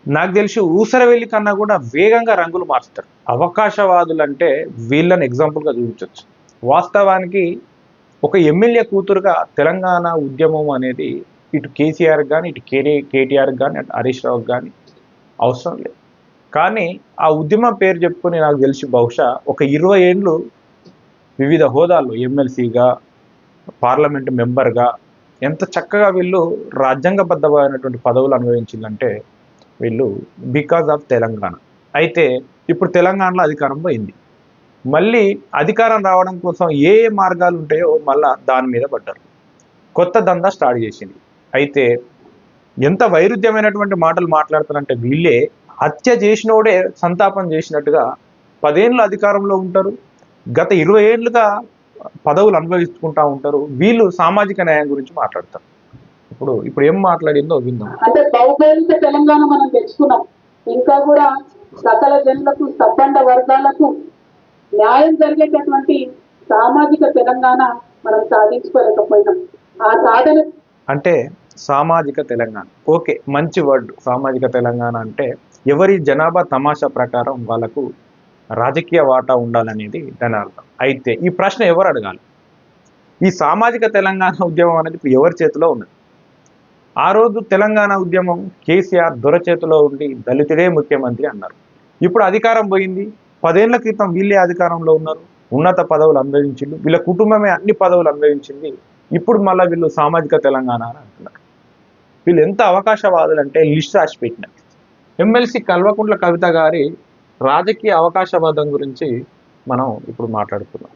నాకు తెలిసి ఊసరవెల్లి కన్నా కూడా వేగంగా రంగులు మార్చుతారు. అవకాశవాదులంటే వీళ్ళని ఎగ్జాంపుల్‌గా చూపించొచ్చు. వాస్తవానికి ఒక ఎమ్మెల్యే కూతురుగా తెలంగాణ ఉద్యమం అనేది ఇటు కేసీఆర్‌కి గాని, ఇటు కేటీఆర్‌కి గాని, అటు హరీష్ రావుకి గాని అవసరం లేదు. కానీ ఆ ఉద్యమం పేరు చెప్పుకొని నాకు తెలిసి బహుశా ఒక 20 ఏండ్లు వివిధ హోదాల్లో ఎమ్మెల్సీగా, పార్లమెంట్ మెంబర్‌గా ఎంత చక్కగా వీళ్ళు రాజ్యాంగబద్ధమైనటువంటి పదవులు అనుభవించిందంటే వీళ్ళు బికాజ్ ఆఫ్ తెలంగాణ. అయితే ఇప్పుడు తెలంగాణలో అధికారం పోయింది. మళ్ళీ అధికారం రావడం కోసం ఏ ఏ మార్గాలు ఉంటాయో మళ్ళా దాని మీద పడ్డారు. కొత్త దందా స్టార్ట్ చేసింది. అయితే ఎంత వైరుధ్యమైనటువంటి మాటలు మాట్లాడుతారంటే వీళ్ళే హత్య చేసినోడే సంతాపం చేసినట్టుగా 10 ఏళ్ళు అధికారంలో ఉంటారు. గత 20 ఏళ్లుగా పదవులు అనుభవించుకుంటా ఉంటారు. వీళ్ళు సామాజిక న్యాయం గురించి మాట్లాడతారు. ఇప్పుడు ఏం మాట్లాడిందో విందాం. అంటే భౌగోళిక తెలంగాణ మనం తెచ్చుకున్నాం. ఇంకా కూడా సకల జనులకు, సబ్బండ వర్గాలకు న్యాయం జరిగేటటువంటి సామాజిక తెలంగాణ మనం సాధించుకోలేకపోయినాం. ఆ సాధన అంటే సామాజిక తెలంగాణ ఓకే, మంచి వర్డ్. సామాజిక తెలంగాణ అంటే ఎవరి జనాభా తమాషా ప్రకారం వాళ్ళకు రాజకీయ వాటా ఉండాలనేది దాని అర్థం. అయితే ఈ ప్రశ్న ఎవరు అడగాలి? ఈ సామాజిక తెలంగాణ ఉద్యమం అనేది ఇప్పుడు ఎవరి చేతిలో ఉన్నది? ఆ రోజు తెలంగాణ ఉద్యమం కేసీఆర్ దొర చేతిలో ఉండి దళితుడే ముఖ్యమంత్రి అన్నారు. ఇప్పుడు అధికారం పోయింది. 10 ఏళ్ల క్రితం వీళ్ళే అధికారంలో ఉన్నారు, ఉన్నత పదవులు అనుభవించింది, వీళ్ళ కుటుంబమే అన్ని పదవులు అనుభవించింది. ఇప్పుడు మళ్ళీ వీళ్ళు సామాజిక తెలంగాణ అని అంటున్నారు. వీళ్ళు ఎంత అవకాశవాదులు అంటే లిస్ట్ రాసి పెట్టిన ఎమ్మెల్సీ కల్వకుంట్ల కవిత గారి రాజకీయ అవకాశవాదం గురించి మనం ఇప్పుడు మాట్లాడుతున్నాం.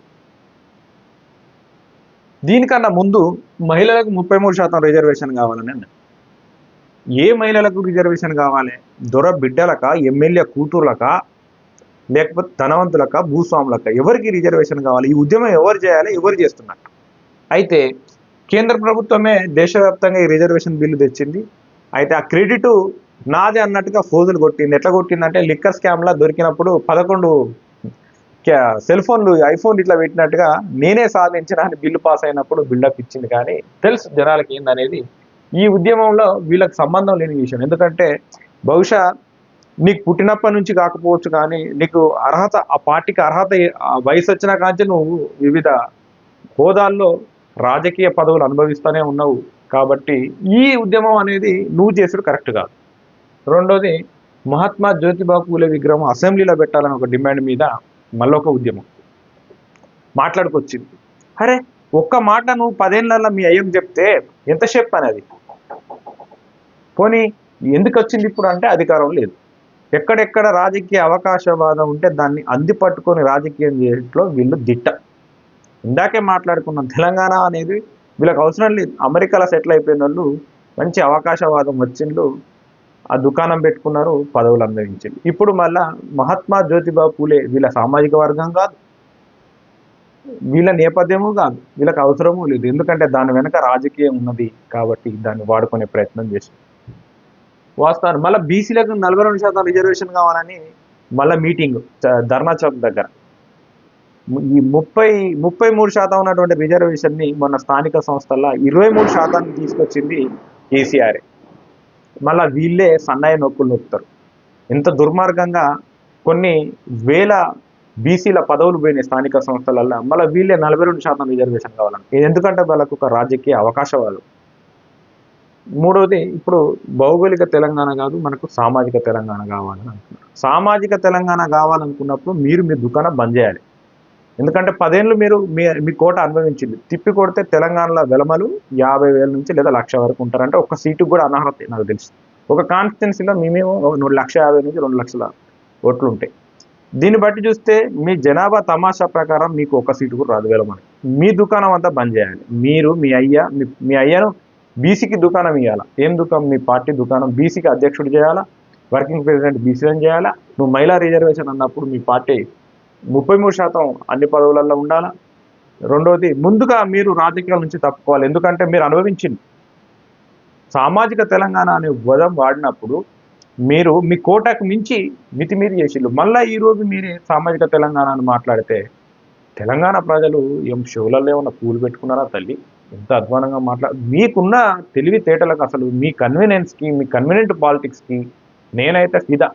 దీనికన్నా ముందు మహిళలకు 33% రిజర్వేషన్ కావాలని అన్నారు. ఏ మహిళలకు రిజర్వేషన్ కావాలి? దొర బిడ్డలక, ఎమ్మెల్యే కూతుర్లక, లేకపోతే ధనవంతులక, భూస్వాములక? ఎవరికి రిజర్వేషన్ కావాలి? ఈ ఉద్యమం ఎవరు చేయాలి? ఎవరు చేస్తున్నారు? అయితే కేంద్ర ప్రభుత్వమే దేశవ్యాప్తంగా ఈ రిజర్వేషన్ బిల్లు తెచ్చింది. అయితే ఆ క్రెడిట్ నాదే అన్నట్టుగా ఫోజులు కొట్టింది. ఎట్లా కొట్టిందంటే లిక్కర్ స్కామ్లా దొరికినప్పుడు 11 సెల్ ఫోన్లు, ఐఫోన్లు ఇట్లా పెట్టినట్టుగా నేనే సాధించిన అని బిల్లు పాస్ అయినప్పుడు బిల్డప్ ఇచ్చింది. కానీ తెలుసు జనాలకి ఏందనేది. ఈ ఉద్యమంలో వీళ్ళకి సంబంధం లేని విషయం. ఎందుకంటే బహుశా నీకు పుట్టినప్పటి నుంచి కాకపోవచ్చు, కానీ నీకు అర్హత, ఆ పార్టీకి అర్హత, వయసు వచ్చిన కాంచి నువ్వు వివిధ హోదాల్లో రాజకీయ పదవులు అనుభవిస్తూనే ఉన్నావు. కాబట్టి ఈ ఉద్యమం అనేది నువ్వు చేసుడు కరెక్ట్ కాదు. రెండోది, మహాత్మా జ్యోతిబా పూలే విగ్రహం అసెంబ్లీలో పెట్టాలని ఒక డిమాండ్ మీద మళ్ళొక ఉద్యమం మాట్లాడుకొచ్చింది. అరే ఒక్క మాట నువ్వు 10 ఏళ్ళల్లో మీ అయ్యం చెప్తే ఎంతసేపు అనేది. పోనీ ఎందుకు వచ్చింది ఇప్పుడు అంటే అధికారం లేదు. ఎక్కడెక్కడ రాజకీయ అవకాశవాదం ఉంటే దాన్ని అందిపట్టుకొని రాజకీయం చేయట్లో వీళ్ళు దిట్ట. ఇందాకే మాట్లాడుకున్నాం, తెలంగాణ అనేది వీళ్ళకి అవసరం లేదు. అమెరికాలో సెటిల్ అయిపోయిన వాళ్ళు మంచి అవకాశవాదం వచ్చిండ్రు, ఆ దుకాణం పెట్టుకున్నారు, పదవులు అనుభవించారు. ఇప్పుడు మళ్ళా మహాత్మా జ్యోతిబా పూలే వీళ్ళ సామాజిక వర్గం కాదు, వీళ్ళ నేపథ్యము కాదు, వీళ్ళకి అవసరము లేదు. ఎందుకంటే దాని వెనక రాజకీయం ఉన్నది కాబట్టి దాన్ని వాడుకునే ప్రయత్నం చేశారు. వాస్తవాన్ని మళ్ళీ బీసీలకు 42% రిజర్వేషన్ కావాలని మళ్ళీ మీటింగ్ ధర్నా చౌక్ దగ్గర. ఈ 33% ఉన్నటువంటి రిజర్వేషన్ని మొన్న స్థానిక సంస్థల్లో 23% తీసుకొచ్చింది కేసీఆర్. మళ్ళీ వీళ్ళే సన్నాయి నొక్కులు నొక్కుతారు. ఎంత దుర్మార్గంగా కొన్ని వేల బీసీల పదవులు పోయినాయి స్థానిక సంస్థలల్లో. మళ్ళీ వీళ్ళే 42% రిజర్వేషన్ కావాలని. ఎందుకంటే వాళ్ళకు ఒక రాజకీయ అవకాశవాదు. మూడవది, ఇప్పుడు భౌగోళిక తెలంగాణ కాదు, మనకు సామాజిక తెలంగాణ కావాలని అంటున్నారు. సామాజిక తెలంగాణ కావాలనుకున్నప్పుడు మీరు మీ దుకాణం బంద్ చేయాలి. ఎందుకంటే 10 ఏళ్ళు మీరు మీ కోట అనుభవించింది. తిప్పి కొడితే తెలంగాణలో వెలమలు 50,000 నుంచి లేదా 1,00,000 వరకు ఉంటారంటే ఒక్క సీటుకు కూడా అనర్హత నాకు తెలుసు. ఒక కాన్స్టిట్యున్సీలో మేము 1,50,000 నుంచి 2,00,000 ఓట్లు ఉంటాయి. దీన్ని బట్టి చూస్తే మీ జనాభా తమాషా ప్రకారం మీకు ఒక సీటు కూడా రాదు వెలమని. మీ దుకాణం అంతా బంద్ చేయాలి. మీరు మీ అయ్యను బీసీకి దుకాణం ఇవ్వాలా. ఏం దుకాణం? మీ పార్టీ దుకాణం బీసీకి అధ్యక్షుడు చేయాలా, వర్కింగ్ ప్రెసిడెంట్ బీసీని చేయాలా. నువ్వు మహిళా రిజర్వేషన్ అన్నప్పుడు మీ పార్టీ 33% అన్ని పదవులలో ఉండాలా. రెండవది, ముందుగా మీరు రాజకీయాల నుంచి తప్పుకోవాలి. ఎందుకంటే మీరు అనుభవించింది సామాజిక తెలంగాణ అనే పదం వాడినప్పుడు మీరు మీ కోటకు మించి మితిమీరి చేసిళ్ళు. మళ్ళీ ఈరోజు మీరే సామాజిక తెలంగాణ అని మాట్లాడితే తెలంగాణ ప్రజలు ఏం షోలలో ఏమన్నా పూలు పెట్టుకున్నారా తల్లి? ఎంత అధ్వానంగా మీకున్న తెలివితేటలకు అసలు మీ కన్వీనియన్స్కి, మీ కన్వీనియంట్ పాలిటిక్స్కి నేనైతే ఫిదా.